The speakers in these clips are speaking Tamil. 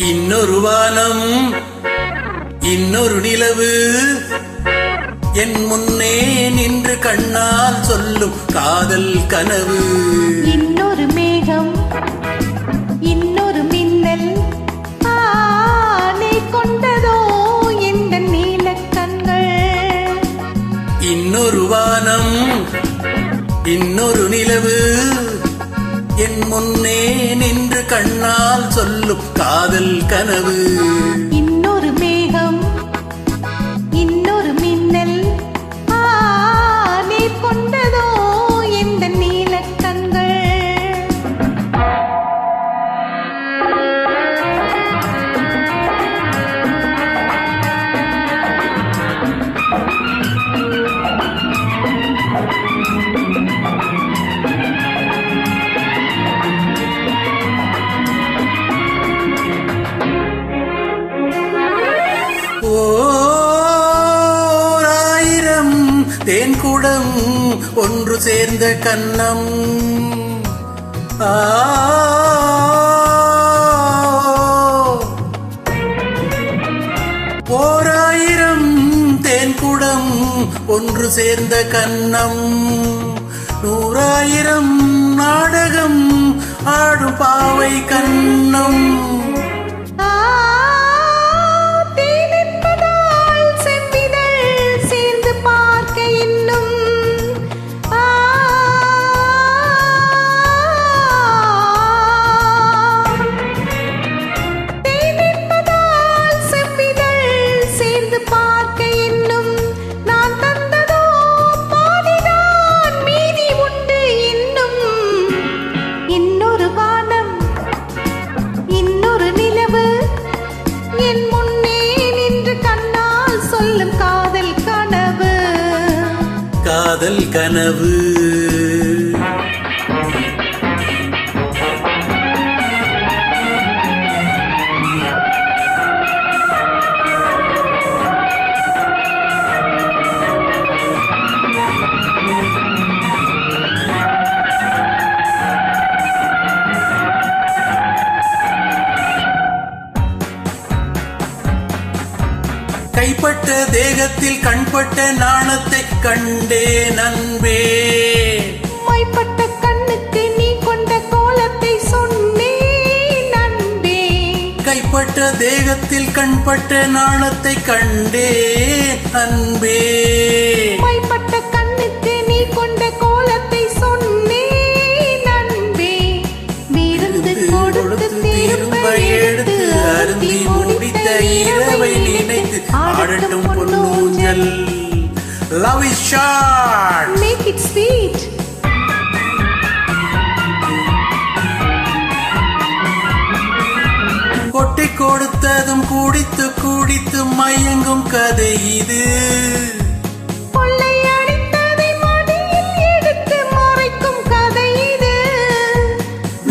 இன்னொரு வானம் இன்னொரு நிலவு என் முன்னே நின்று கண்ணால் சொல்லும் காதல் கனவு. இன்னொரு மேகம் இன்னொரு மின்னல் நீ கொண்டதோ இந்த நீலக் கண்கள். இன்னொரு வானம் இன்னொரு நிலவு என் முன்னே நின்று கண்ணால் சொல்லும் காதல் கனவு. இன்னொரு மேகம் இன்னொரு மின்னல் நீர் கொண்டதோ இந்த நீலக் கண்கள். ஓராயிரம் தேன்குடம் ஒன்று சேர்ந்த கன்னம். ஓராயிரம் தேன்குடம் ஒன்று சேர்ந்த கன்னம். 100,000 நாடகம் ஆடும் பாவை கன்னம். காதல் கனவு. கைப்பட்ட தேகத்தில் கண்பட்ட நாணத்தை கண்டே நண்பே. மைப்பட்ட கண்ணுக்கு நீ கொண்ட கோலத்தை சொன்னே நண்பே. கைப்பட்ட தேகத்தில் கண்பட்ட நாணத்தை கண்டே அன்பே. மைப்பட்ட கண்ணுக்கு நீ கொண்ட கோலத்தை சொன்னே நண்பே. விருந்து கொடுத்து திரும்ப எடுத்து அருந்தி முடித்த இரவை நினைத்து ஆடட்டும் பொன்னூஞ்சல். Love is short, make it sweet. கொட்டி கொடுத்ததும் குடித்து குடித்து மயங்கும் கதை இது. கொள்ளை அடித்ததை மடியில் எடுத்து மறைக்கும் கதை இது.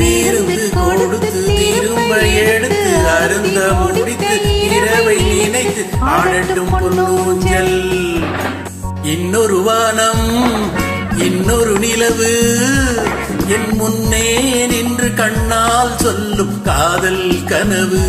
விருந்து கொடுத்து திரும்ப எடுத்து அருந்த முடித்து இரவை நினைத்து ஆடட்டும் பொன்னூஞ்சல். இன்னொரு வானம் இன்னொரு நிலவு என் முன்னே நின்று கண்ணால் சொல்லும் காதல் கனவு.